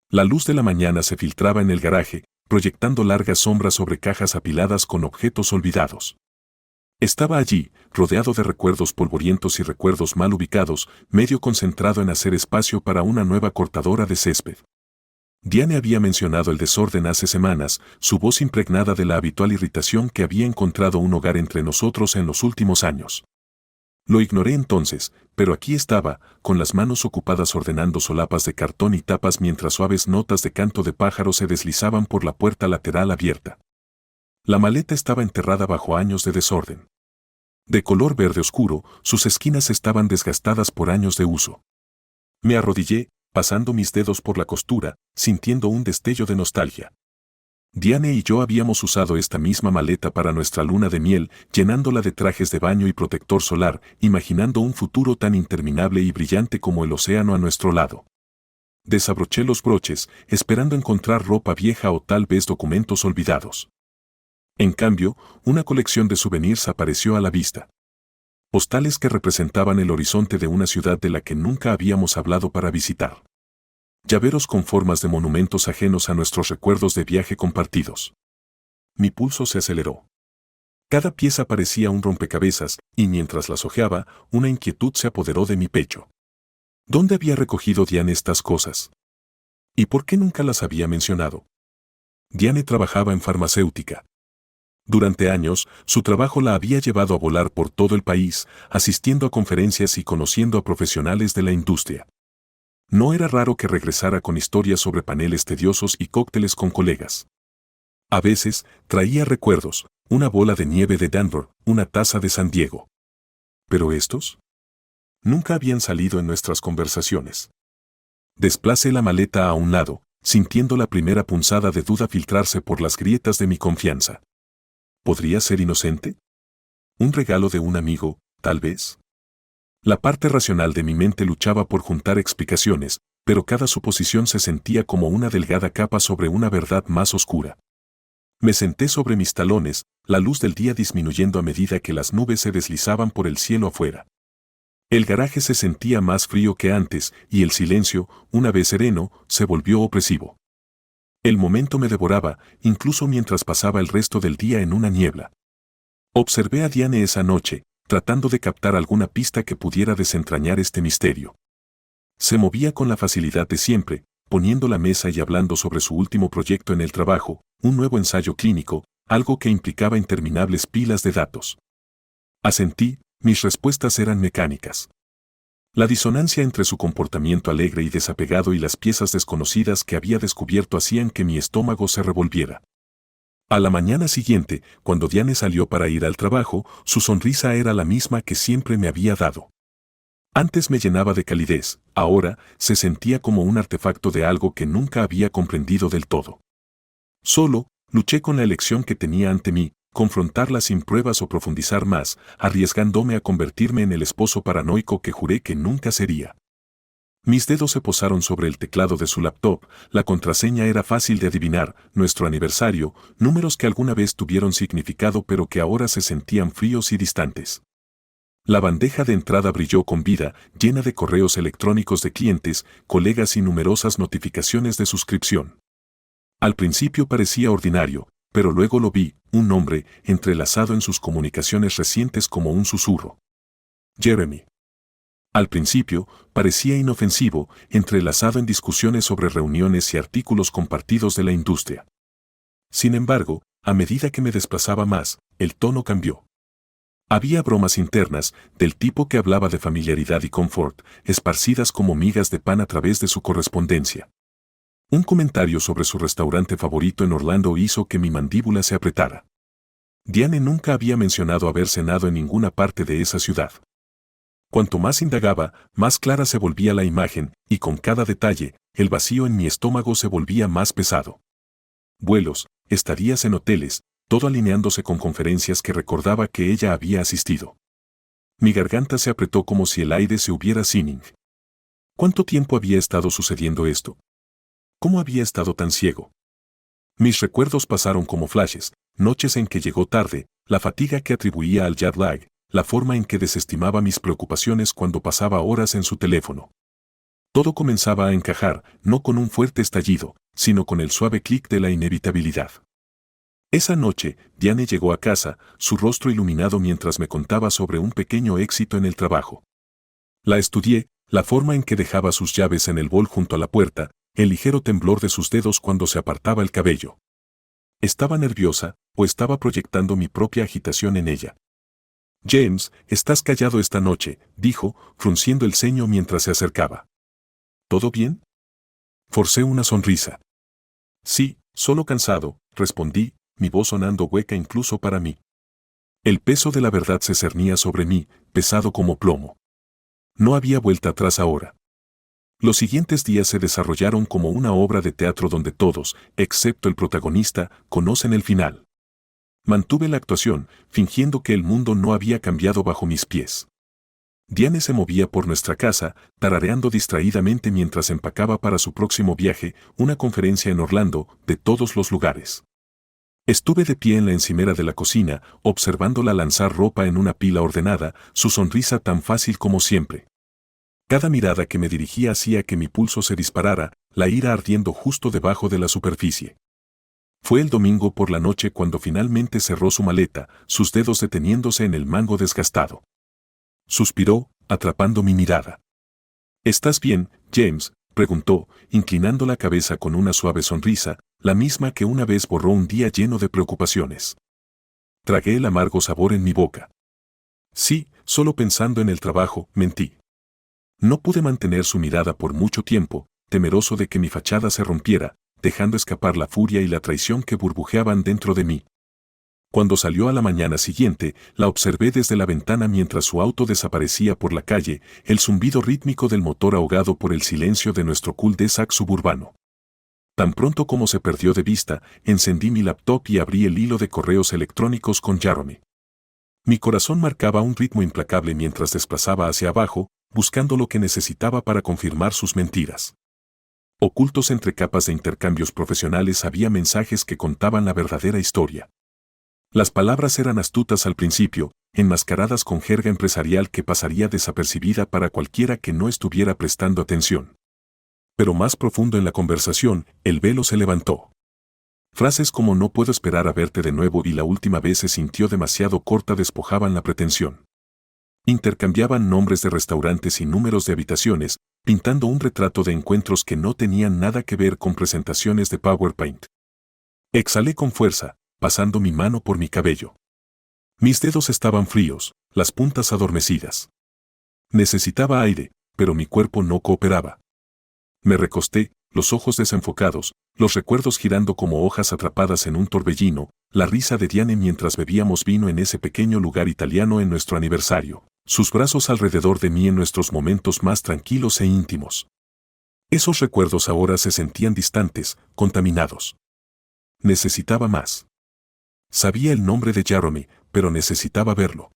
La luz de la mañana se filtraba en el garaje, proyectando largas sombras sobre cajas apiladas con objetos olvidados. Estaba allí, rodeado de recuerdos polvorientos y recuerdos mal ubicados, medio concentrado en hacer espacio para una nueva cortadora de césped. Diane había mencionado el desorden hace semanas, su voz impregnada de la habitual irritación que había encontrado un hogar entre nosotros en los últimos años. Lo ignoré entonces, pero aquí estaba, con las manos ocupadas ordenando solapas de cartón y tapas mientras suaves notas de canto de pájaro se deslizaban por la puerta lateral abierta. La maleta estaba enterrada bajo años de desorden. De color verde oscuro, sus esquinas estaban desgastadas por años de uso. Me arrodillé, pasando mis dedos por la costura, sintiendo un destello de nostalgia. Diane y yo habíamos usado esta misma maleta para nuestra luna de miel, llenándola de trajes de baño y protector solar, imaginando un futuro tan interminable y brillante como el océano a nuestro lado. Desabroché los broches, esperando encontrar ropa vieja o tal vez documentos olvidados. En cambio, una colección de souvenirs apareció a la vista. Postales que representaban el horizonte de una ciudad de la que nunca habíamos hablado para visitar. Llaveros con formas de monumentos ajenos a nuestros recuerdos de viaje compartidos. Mi pulso se aceleró. Cada pieza parecía un rompecabezas, y mientras las hojeaba, una inquietud se apoderó de mi pecho. ¿Dónde había recogido Diane estas cosas? ¿Y por qué nunca las había mencionado? Diane trabajaba en farmacéutica. Durante años, su trabajo la había llevado a volar por todo el país, asistiendo a conferencias y conociendo a profesionales de la industria. No era raro que regresara con historias sobre paneles tediosos y cócteles con colegas. A veces, traía recuerdos, una bola de nieve de Denver, una taza de San Diego. ¿Pero estos? Nunca habían salido en nuestras conversaciones. Desplacé la maleta a un lado, sintiendo la primera punzada de duda filtrarse por las grietas de mi confianza. ¿Podría ser inocente? ¿Un regalo de un amigo, tal vez? La parte racional de mi mente luchaba por juntar explicaciones, pero cada suposición se sentía como una delgada capa sobre una verdad más oscura. Me senté sobre mis talones, la luz del día disminuyendo a medida que las nubes se deslizaban por el cielo afuera. El garaje se sentía más frío que antes, y el silencio, una vez sereno, se volvió opresivo. El momento me devoraba, incluso mientras pasaba el resto del día en una niebla. Observé a Diane esa noche, tratando de captar alguna pista que pudiera desentrañar este misterio. Se movía con la facilidad de siempre, poniendo la mesa y hablando sobre su último proyecto en el trabajo, un nuevo ensayo clínico, algo que implicaba interminables pilas de datos. Asentí, mis respuestas eran mecánicas. La disonancia entre su comportamiento alegre y desapegado y las piezas desconocidas que había descubierto hacían que mi estómago se revolviera. A la mañana siguiente, cuando Diane salió para ir al trabajo, su sonrisa era la misma que siempre me había dado. Antes me llenaba de calidez, ahora se sentía como un artefacto de algo que nunca había comprendido del todo. Solo, luché con la elección que tenía ante mí, confrontarla sin pruebas o profundizar más, arriesgándome a convertirme en el esposo paranoico que juré que nunca sería. Mis dedos se posaron sobre el teclado de su laptop, la contraseña era fácil de adivinar, nuestro aniversario, números que alguna vez tuvieron significado pero que ahora se sentían fríos y distantes. La bandeja de entrada brilló con vida, llena de correos electrónicos de clientes, colegas y numerosas notificaciones de suscripción. Al principio parecía ordinario, pero luego lo vi, un nombre, entrelazado en sus comunicaciones recientes como un susurro. Jeremy. Al principio, parecía inofensivo, entrelazado en discusiones sobre reuniones y artículos compartidos de la industria. Sin embargo, a medida que me desplazaba más, el tono cambió. Había bromas internas, del tipo que hablaba de familiaridad y confort, esparcidas como migas de pan a través de su correspondencia. Un comentario sobre su restaurante favorito en Orlando hizo que mi mandíbula se apretara. Diane nunca había mencionado haber cenado en ninguna parte de esa ciudad. Cuanto más indagaba, más clara se volvía la imagen, y con cada detalle, el vacío en mi estómago se volvía más pesado. Vuelos, estadías en hoteles, todo alineándose con conferencias que recordaba que ella había asistido. Mi garganta se apretó como si el aire se hubiera sinning. ¿Cuánto tiempo había estado sucediendo esto? ¿Cómo había estado tan ciego? Mis recuerdos pasaron como flashes, noches en que llegó tarde, la fatiga que atribuía al jet lag, la forma en que desestimaba mis preocupaciones cuando pasaba horas en su teléfono. Todo comenzaba a encajar, no con un fuerte estallido, sino con el suave clic de la inevitabilidad. Esa noche, Diane llegó a casa, su rostro iluminado mientras me contaba sobre un pequeño éxito en el trabajo. La estudié, la forma en que dejaba sus llaves en el bol junto a la puerta, el ligero temblor de sus dedos cuando se apartaba el cabello. ¿Estaba nerviosa o estaba proyectando mi propia agitación en ella? James, estás callado esta noche, dijo, frunciendo el ceño mientras se acercaba. ¿Todo bien? Forcé una sonrisa. Sí, solo cansado, respondí, mi voz sonando hueca incluso para mí. El peso de la verdad se cernía sobre mí, pesado como plomo. No había vuelta atrás ahora. Los siguientes días se desarrollaron como una obra de teatro donde todos, excepto el protagonista, conocen el final. Mantuve la actuación, fingiendo que el mundo no había cambiado bajo mis pies. Diane se movía por nuestra casa, tarareando distraídamente mientras empacaba para su próximo viaje, una conferencia en Orlando, de todos los lugares. Estuve de pie en la encimera de la cocina, observándola lanzar ropa en una pila ordenada, su sonrisa tan fácil como siempre. Cada mirada que me dirigía hacía que mi pulso se disparara, la ira ardiendo justo debajo de la superficie. Fue el domingo por la noche cuando finalmente cerró su maleta, sus dedos deteniéndose en el mango desgastado. Suspiró, atrapando mi mirada. ¿Estás bien, James?, preguntó, inclinando la cabeza con una suave sonrisa, la misma que una vez borró un día lleno de preocupaciones. Tragué el amargo sabor en mi boca. Sí, solo pensando en el trabajo, mentí. No pude mantener su mirada por mucho tiempo, temeroso de que mi fachada se rompiera, dejando escapar la furia y la traición que burbujeaban dentro de mí. Cuando salió a la mañana siguiente, la observé desde la ventana mientras su auto desaparecía por la calle, el zumbido rítmico del motor ahogado por el silencio de nuestro cul-de-sac suburbano. Tan pronto como se perdió de vista, encendí mi laptop y abrí el hilo de correos electrónicos con Jeremy. Mi corazón marcaba un ritmo implacable mientras desplazaba hacia abajo, buscando lo que necesitaba para confirmar sus mentiras. Ocultos entre capas de intercambios profesionales había mensajes que contaban la verdadera historia. Las palabras eran astutas al principio, enmascaradas con jerga empresarial que pasaría desapercibida para cualquiera que no estuviera prestando atención. Pero más profundo en la conversación, el velo se levantó. Frases como no puedo esperar a verte de nuevo y la última vez se sintió demasiado corta despojaban la pretensión. Intercambiaban nombres de restaurantes y números de habitaciones, pintando un retrato de encuentros que no tenían nada que ver con presentaciones de PowerPoint. Exhalé con fuerza, pasando mi mano por mi cabello. Mis dedos estaban fríos, las puntas adormecidas. Necesitaba aire, pero mi cuerpo no cooperaba. Me recosté, los ojos desenfocados, los recuerdos girando como hojas atrapadas en un torbellino, la risa de Diane mientras bebíamos vino en ese pequeño lugar italiano en nuestro aniversario, sus brazos alrededor de mí en nuestros momentos más tranquilos e íntimos. Esos recuerdos ahora se sentían distantes, contaminados. Necesitaba más. Sabía el nombre de Jeremy, pero necesitaba verlo.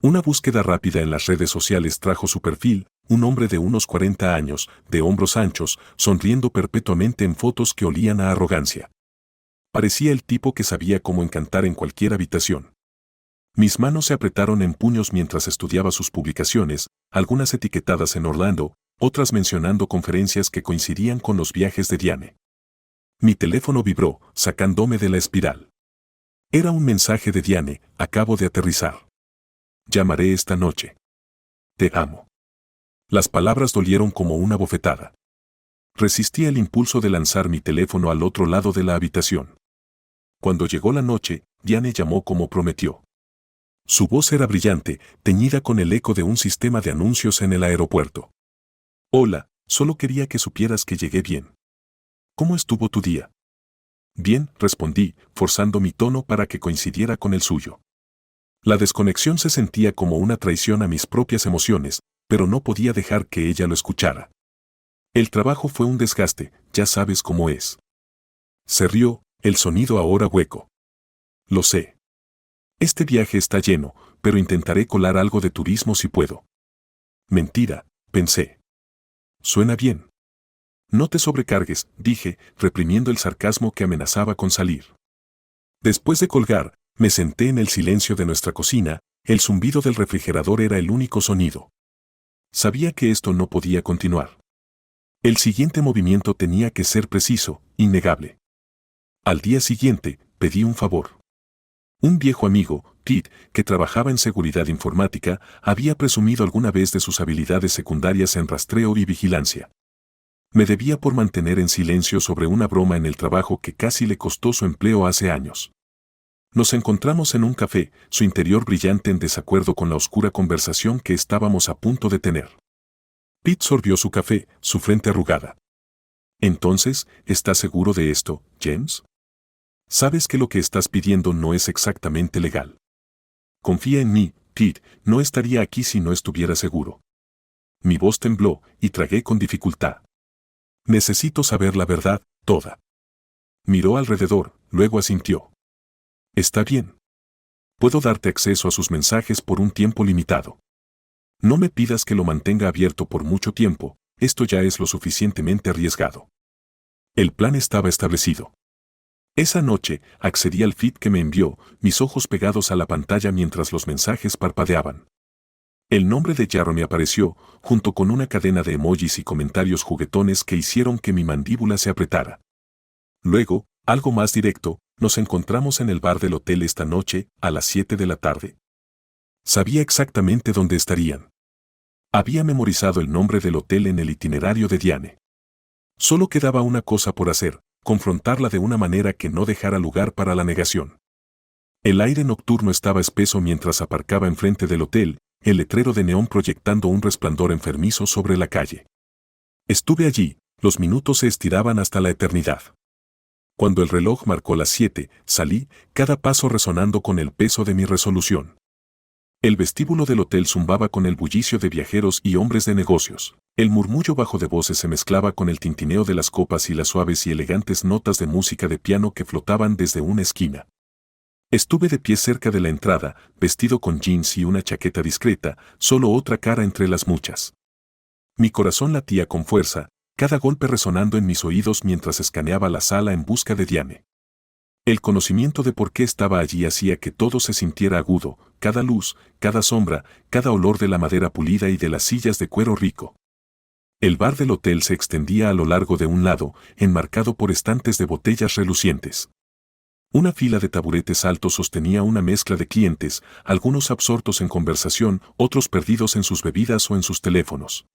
Una búsqueda rápida en las redes sociales trajo su perfil, un hombre de unos 40 años, de hombros anchos, sonriendo perpetuamente en fotos que olían a arrogancia. Parecía el tipo que sabía cómo encantar en cualquier habitación. Mis manos se apretaron en puños mientras estudiaba sus publicaciones, algunas etiquetadas en Orlando, otras mencionando conferencias que coincidían con los viajes de Diane. Mi teléfono vibró, sacándome de la espiral. Era un mensaje de Diane, acabo de aterrizar. Llamaré esta noche. Te amo. Las palabras dolieron como una bofetada. Resistí el impulso de lanzar mi teléfono al otro lado de la habitación. Cuando llegó la noche, Diane llamó como prometió. Su voz era brillante, teñida con el eco de un sistema de anuncios en el aeropuerto. Hola, solo quería que supieras que llegué bien. ¿Cómo estuvo tu día? Bien, respondí, forzando mi tono para que coincidiera con el suyo. La desconexión se sentía como una traición a mis propias emociones, pero no podía dejar que ella lo escuchara. El trabajo fue un desgaste, ya sabes cómo es. Se rió, el sonido ahora hueco. Lo sé. Este viaje está lleno, pero intentaré colar algo de turismo si puedo. Mentira, pensé. Suena bien. No te sobrecargues, dije, reprimiendo el sarcasmo que amenazaba con salir. Después de colgar, me senté en el silencio de nuestra cocina, el zumbido del refrigerador era el único sonido. Sabía que esto no podía continuar. El siguiente movimiento tenía que ser preciso, innegable. Al día siguiente, pedí un favor. Un viejo amigo, Pete, que trabajaba en seguridad informática, había presumido alguna vez de sus habilidades secundarias en rastreo y vigilancia. Me debía por mantener en silencio sobre una broma en el trabajo que casi le costó su empleo hace años. Nos encontramos en un café, su interior brillante en desacuerdo con la oscura conversación que estábamos a punto de tener. Pete sorbió su café, su frente arrugada. Entonces, ¿estás seguro de esto, James? Sabes que lo que estás pidiendo no es exactamente legal. Confía en mí, Pete, no estaría aquí si no estuviera seguro. Mi voz tembló y tragué con dificultad. Necesito saber la verdad, toda. Miró alrededor, luego asintió. Está bien. Puedo darte acceso a sus mensajes por un tiempo limitado. No me pidas que lo mantenga abierto por mucho tiempo, esto ya es lo suficientemente arriesgado. El plan estaba establecido. Esa noche, accedí al feed que me envió, mis ojos pegados a la pantalla mientras los mensajes parpadeaban. El nombre de Jeremy apareció, junto con una cadena de emojis y comentarios juguetones que hicieron que mi mandíbula se apretara. Luego, algo más directo, nos encontramos en el bar del hotel esta noche, a las 7 de la tarde. Sabía exactamente dónde estarían. Había memorizado el nombre del hotel en el itinerario de Diane. Solo quedaba una cosa por hacer, confrontarla de una manera que no dejara lugar para la negación. El aire nocturno estaba espeso mientras aparcaba enfrente del hotel, el letrero de neón proyectando un resplandor enfermizo sobre la calle. Estuve allí, los minutos se estiraban hasta la eternidad. Cuando el reloj marcó las 7, salí, cada paso resonando con el peso de mi resolución. El vestíbulo del hotel zumbaba con el bullicio de viajeros y hombres de negocios. El murmullo bajo de voces se mezclaba con el tintineo de las copas y las suaves y elegantes notas de música de piano que flotaban desde una esquina. Estuve de pie cerca de la entrada, vestido con jeans y una chaqueta discreta, solo otra cara entre las muchas. Mi corazón latía con fuerza, cada golpe resonando en mis oídos mientras escaneaba la sala en busca de Diane. El conocimiento de por qué estaba allí hacía que todo se sintiera agudo, cada luz, cada sombra, cada olor de la madera pulida y de las sillas de cuero rico. El bar del hotel se extendía a lo largo de un lado, enmarcado por estantes de botellas relucientes. Una fila de taburetes altos sostenía una mezcla de clientes, algunos absortos en conversación, otros perdidos en sus bebidas o en sus teléfonos.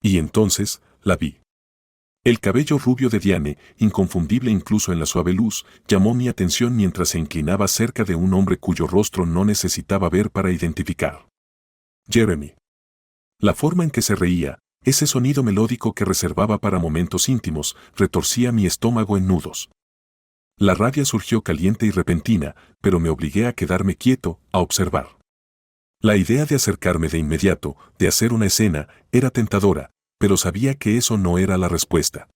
Y entonces, la vi. El cabello rubio de Diane, inconfundible incluso en la suave luz, llamó mi atención mientras se inclinaba cerca de un hombre cuyo rostro no necesitaba ver para identificar. Jeremy. La forma en que se reía, ese sonido melódico que reservaba para momentos íntimos, retorcía mi estómago en nudos. La rabia surgió caliente y repentina, pero me obligué a quedarme quieto, a observar. La idea de acercarme de inmediato, de hacer una escena, era tentadora, pero sabía que eso no era la respuesta.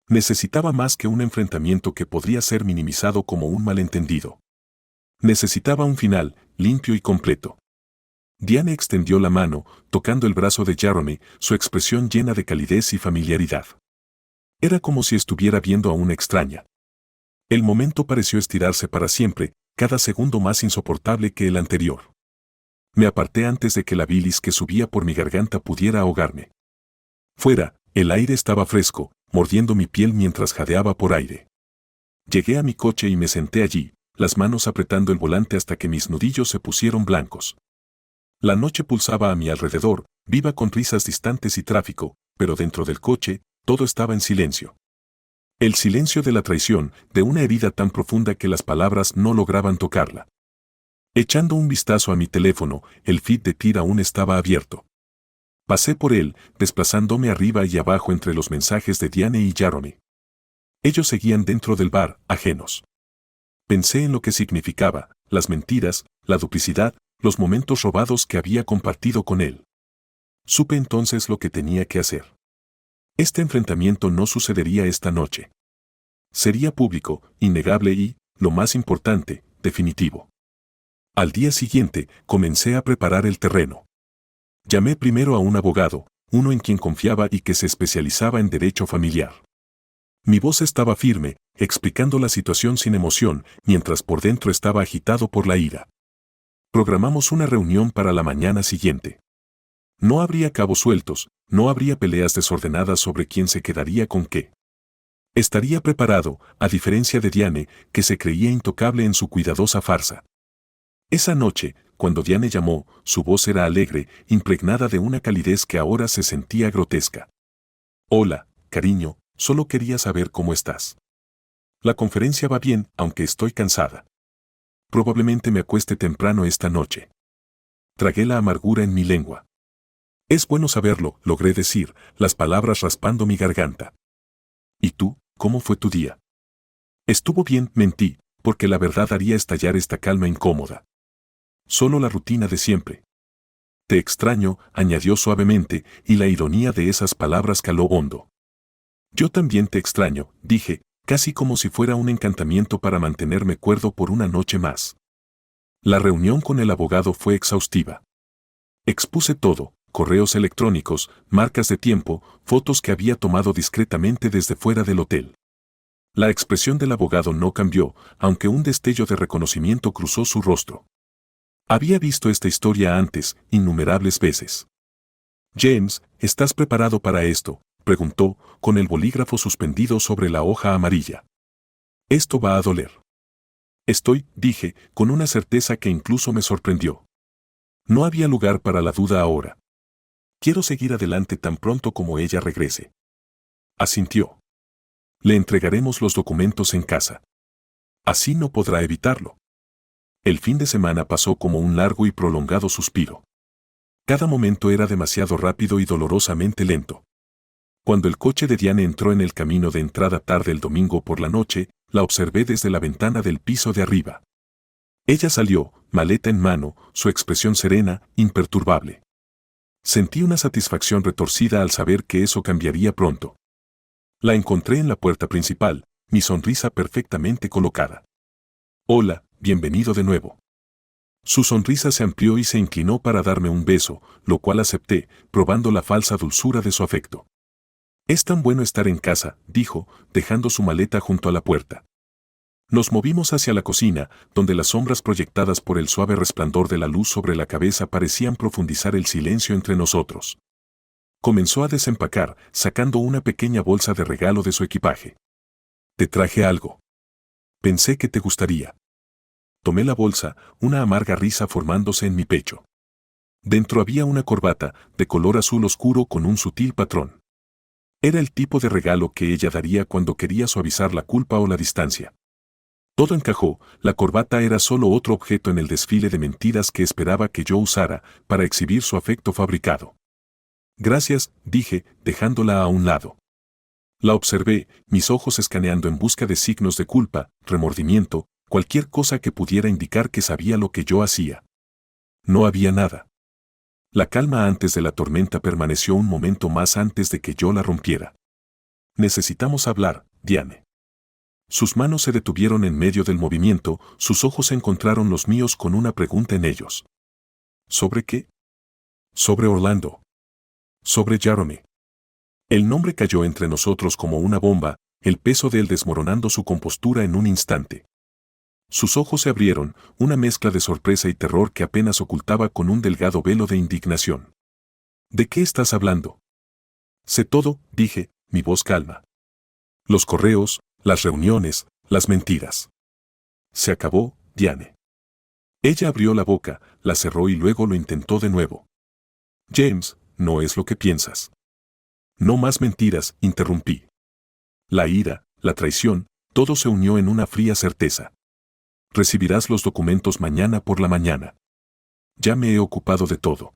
Necesitaba más que un enfrentamiento que podría ser minimizado como un malentendido. Necesitaba un final, limpio y completo. Diane extendió la mano, tocando el brazo de Jeremy, su expresión llena de calidez y familiaridad. Era como si estuviera viendo a una extraña. El momento pareció estirarse para siempre, cada segundo más insoportable que el anterior. Me aparté antes de que la bilis que subía por mi garganta pudiera ahogarme. Fuera, el aire estaba fresco, mordiendo mi piel mientras jadeaba por aire. Llegué a mi coche y me senté allí, las manos apretando el volante hasta que mis nudillos se pusieron blancos. La noche pulsaba a mi alrededor, viva con risas distantes y tráfico, pero dentro del coche, todo estaba en silencio. El silencio de la traición, de una herida tan profunda que las palabras no lograban tocarla. Echando un vistazo a mi teléfono, el feed de Tira aún estaba abierto. Pasé por él, desplazándome arriba y abajo entre los mensajes de Diane y Jeremy. Ellos seguían dentro del bar, ajenos. Pensé en lo que significaba, las mentiras, la duplicidad, los momentos robados que había compartido con él. Supe entonces lo que tenía que hacer. Este enfrentamiento no sucedería esta noche. Sería público, innegable y, lo más importante, definitivo. Al día siguiente, comencé a preparar el terreno. Llamé primero a un abogado, uno en quien confiaba y que se especializaba en derecho familiar. Mi voz estaba firme, explicando la situación sin emoción, mientras por dentro estaba agitado por la ira. Programamos una reunión para la mañana siguiente. No habría cabos sueltos, no habría peleas desordenadas sobre quién se quedaría con qué. Estaría preparado, a diferencia de Diane, que se creía intocable en su cuidadosa farsa. Esa noche, cuando Diane llamó, su voz era alegre, impregnada de una calidez que ahora se sentía grotesca. Hola, cariño, solo quería saber cómo estás. La conferencia va bien, aunque estoy cansada. Probablemente me acueste temprano esta noche. Tragué la amargura en mi lengua. Es bueno saberlo, logré decir, las palabras raspando mi garganta. ¿Y tú, cómo fue tu día? Estuvo bien, mentí, porque la verdad haría estallar esta calma incómoda. Solo la rutina de siempre. Te extraño, añadió suavemente, y la ironía de esas palabras caló hondo. Yo también te extraño, dije, casi como si fuera un encantamiento para mantenerme cuerdo por una noche más. La reunión con el abogado fue exhaustiva. Expuse todo, correos electrónicos, marcas de tiempo, fotos que había tomado discretamente desde fuera del hotel. La expresión del abogado no cambió, aunque un destello de reconocimiento cruzó su rostro. Había visto esta historia antes, innumerables veces. James, ¿estás preparado para esto?, preguntó, con el bolígrafo suspendido sobre la hoja amarilla. Esto va a doler. Estoy, dije, con una certeza que incluso me sorprendió. No había lugar para la duda ahora. Quiero seguir adelante tan pronto como ella regrese. Asintió. Le entregaremos los documentos en casa. Así no podrá evitarlo. El fin de semana pasó como un largo y prolongado suspiro. Cada momento era demasiado rápido y dolorosamente lento. Cuando el coche de Diane entró en el camino de entrada tarde el domingo por la noche, la observé desde la ventana del piso de arriba. Ella salió, maleta en mano, su expresión serena, imperturbable. Sentí una satisfacción retorcida al saber que eso cambiaría pronto. La encontré en la puerta principal, mi sonrisa perfectamente colocada. Hola, bienvenido de nuevo. Su sonrisa se amplió y se inclinó para darme un beso, lo cual acepté, probando la falsa dulzura de su afecto. Es tan bueno estar en casa, dijo, dejando su maleta junto a la puerta. Nos movimos hacia la cocina, donde las sombras proyectadas por el suave resplandor de la luz sobre la cabeza parecían profundizar el silencio entre nosotros. Comenzó a desempacar, sacando una pequeña bolsa de regalo de su equipaje. Te traje algo. Pensé que te gustaría. Tomé la bolsa, una amarga risa formándose en mi pecho. Dentro había una corbata, de color azul oscuro con un sutil patrón. Era el tipo de regalo que ella daría cuando quería suavizar la culpa o la distancia. Todo encajó, la corbata era solo otro objeto en el desfile de mentiras que esperaba que yo usara para exhibir su afecto fabricado. Gracias, dije, dejándola a un lado. La observé, mis ojos escaneando en busca de signos de culpa, remordimiento, cualquier cosa que pudiera indicar que sabía lo que yo hacía. No había nada. La calma antes de la tormenta permaneció un momento más antes de que yo la rompiera. Necesitamos hablar, Diane. Sus manos se detuvieron en medio del movimiento, sus ojos encontraron los míos con una pregunta en ellos. ¿Sobre qué? Sobre Orlando. Sobre Jeremy. El nombre cayó entre nosotros como una bomba, el peso de él desmoronando su compostura en un instante. Sus ojos se abrieron, una mezcla de sorpresa y terror que apenas ocultaba con un delgado velo de indignación. ¿De qué estás hablando? Sé todo, dije, mi voz calma. Los correos, las reuniones, las mentiras. Se acabó, Diane. Ella abrió la boca, la cerró y luego lo intentó de nuevo. James, no es lo que piensas. No más mentiras, interrumpí. La ira, la traición, todo se unió en una fría certeza. Recibirás los documentos mañana por la mañana. Ya me he ocupado de todo.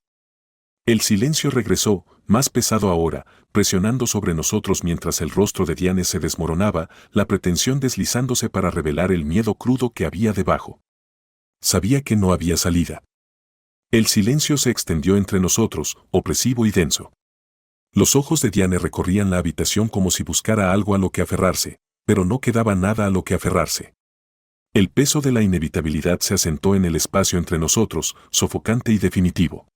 El silencio regresó, más pesado ahora, presionando sobre nosotros mientras el rostro de Diane se desmoronaba, la pretensión deslizándose para revelar el miedo crudo que había debajo. Sabía que no había salida. El silencio se extendió entre nosotros, opresivo y denso. Los ojos de Diane recorrían la habitación como si buscara algo a lo que aferrarse, pero no quedaba nada a lo que aferrarse. El peso de la inevitabilidad se asentó en el espacio entre nosotros, sofocante y definitivo.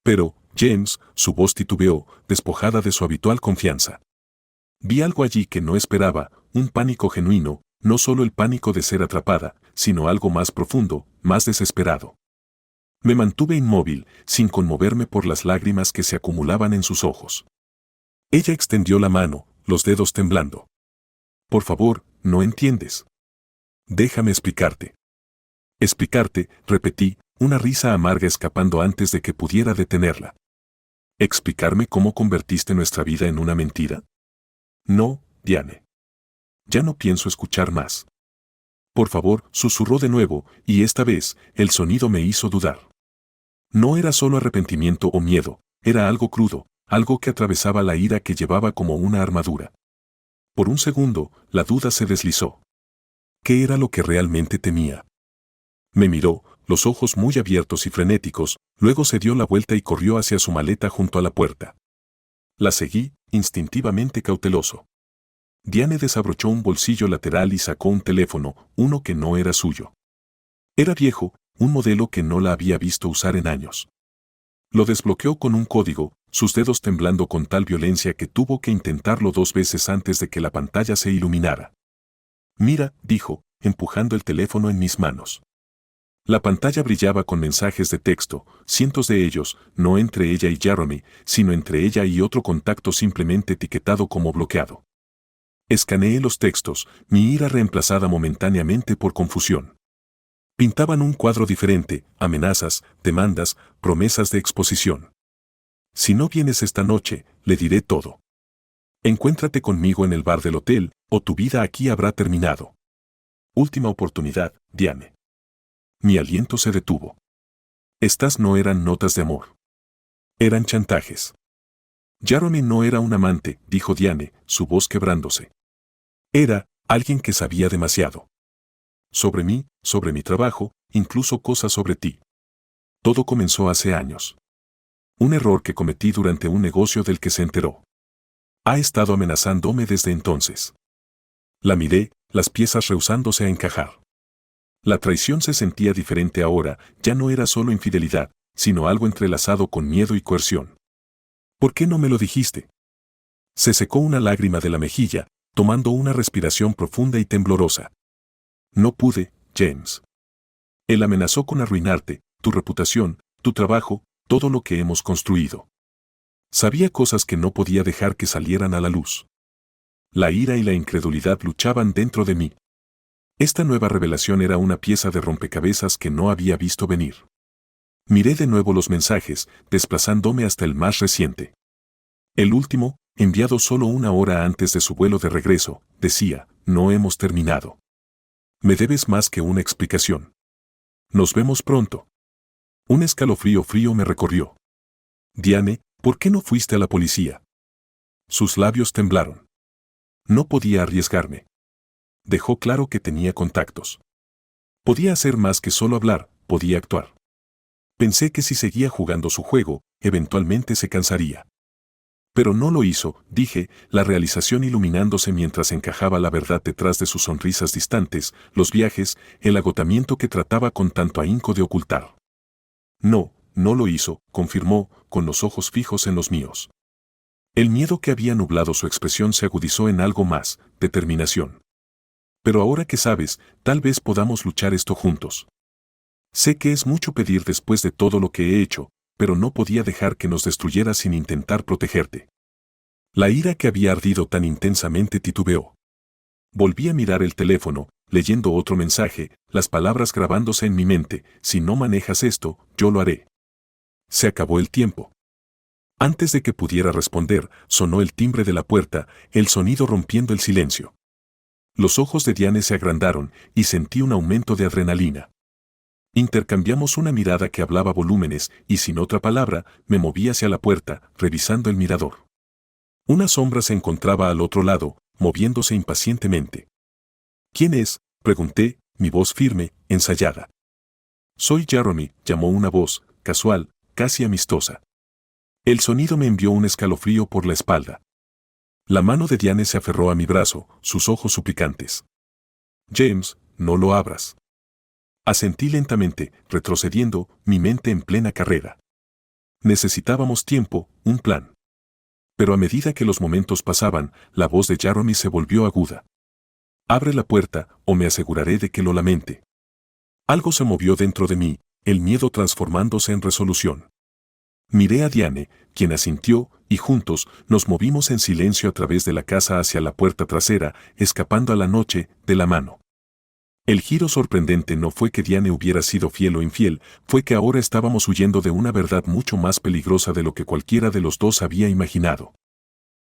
Pero, James, su voz titubeó, despojada de su habitual confianza. Vi algo allí que no esperaba, un pánico genuino, no solo el pánico de ser atrapada, sino algo más profundo, más desesperado. Me mantuve inmóvil, sin conmoverme por las lágrimas que se acumulaban en sus ojos. Ella extendió la mano, los dedos temblando. Por favor, no entiendes. Déjame explicarte. Explicarte, repetí, una risa amarga escapando antes de que pudiera detenerla. ¿Explicarme cómo convertiste nuestra vida en una mentira? No, Diane. Ya no pienso escuchar más. Por favor, susurró de nuevo, y esta vez, el sonido me hizo dudar. No era solo arrepentimiento o miedo, era algo crudo, algo que atravesaba la ira que llevaba como una armadura. Por un segundo, la duda se deslizó. ¿Qué era lo que realmente temía? Me miró, los ojos muy abiertos y frenéticos, luego se dio la vuelta y corrió hacia su maleta junto a la puerta. La seguí, instintivamente cauteloso. Diane desabrochó un bolsillo lateral y sacó un teléfono, uno que no era suyo. Era viejo, un modelo que no la había visto usar en años. Lo desbloqueó con un código, sus dedos temblando con tal violencia que tuvo que intentarlo 2 veces antes de que la pantalla se iluminara. Mira, dijo, empujando el teléfono en mis manos. La pantalla brillaba con mensajes de texto, cientos de ellos, no entre ella y Jeremy, sino entre ella y otro contacto simplemente etiquetado como bloqueado. Escaneé los textos, mi ira reemplazada momentáneamente por confusión. Pintaban un cuadro diferente, amenazas, demandas, promesas de exposición. Si no vienes esta noche, le diré todo. Encuéntrate conmigo en el bar del hotel, o tu vida aquí habrá terminado. Última oportunidad, Diane. Mi aliento se detuvo. Estas no eran notas de amor. Eran chantajes. Jeremy no era un amante, dijo Diane, su voz quebrándose. Era alguien que sabía demasiado. Sobre mí, sobre mi trabajo, incluso cosas sobre ti. Todo comenzó hace años. Un error que cometí durante un negocio del que se enteró. Ha estado amenazándome desde entonces. La miré, las piezas rehusándose a encajar. La traición se sentía diferente ahora, ya no era solo infidelidad, sino algo entrelazado con miedo y coerción. ¿Por qué no me lo dijiste? Se secó una lágrima de la mejilla, tomando una respiración profunda y temblorosa. No pude, James. Él amenazó con arruinarte, tu reputación, tu trabajo, todo lo que hemos construido. Sabía cosas que no podía dejar que salieran a la luz. La ira y la incredulidad luchaban dentro de mí. Esta nueva revelación era una pieza de rompecabezas que no había visto venir. Miré de nuevo los mensajes, desplazándome hasta el más reciente. El último, enviado solo 1 hora antes de su vuelo de regreso, decía, no hemos terminado. Me debes más que una explicación. Nos vemos pronto. Un escalofrío frío me recorrió. Diane, ¿por qué no fuiste a la policía? Sus labios temblaron. No podía arriesgarme. Dejó claro que tenía contactos. Podía hacer más que solo hablar, podía actuar. Pensé que si seguía jugando su juego, eventualmente se cansaría. Pero no lo hizo, dije, la realización iluminándose mientras encajaba la verdad detrás de sus sonrisas distantes, los viajes, el agotamiento que trataba con tanto ahínco de ocultar. No, no lo hizo, confirmó, con los ojos fijos en los míos. El miedo que había nublado su expresión se agudizó en algo más, determinación. Pero ahora que sabes, tal vez podamos luchar esto juntos. Sé que es mucho pedir después de todo lo que he hecho, pero no podía dejar que nos destruyera sin intentar protegerte. La ira que había ardido tan intensamente titubeó. Volví a mirar el teléfono, leyendo otro mensaje, las palabras grabándose en mi mente, si no manejas esto, yo lo haré. Se acabó el tiempo. Antes de que pudiera responder, sonó el timbre de la puerta, el sonido rompiendo el silencio. Los ojos de Diane se agrandaron y sentí un aumento de adrenalina. Intercambiamos una mirada que hablaba volúmenes y sin otra palabra, me moví hacia la puerta, revisando el mirador. Una sombra se encontraba al otro lado, moviéndose impacientemente. ¿Quién es?, pregunté, mi voz firme, ensayada. Soy Jeremy, llamó una voz, casual, casi amistosa. El sonido me envió un escalofrío por la espalda. La mano de Diane se aferró a mi brazo, sus ojos suplicantes. James, no lo abras. Asentí lentamente, retrocediendo, mi mente en plena carrera. Necesitábamos tiempo, un plan. Pero a medida que los momentos pasaban, la voz de Jeremy se volvió aguda. Abre la puerta, o me aseguraré de que lo lamente. Algo se movió dentro de mí, el miedo transformándose en resolución. Miré a Diane, quien asintió, y juntos nos movimos en silencio a través de la casa hacia la puerta trasera, escapando a la noche, de la mano. El giro sorprendente no fue que Diane hubiera sido fiel o infiel, fue que ahora estábamos huyendo de una verdad mucho más peligrosa de lo que cualquiera de los dos había imaginado.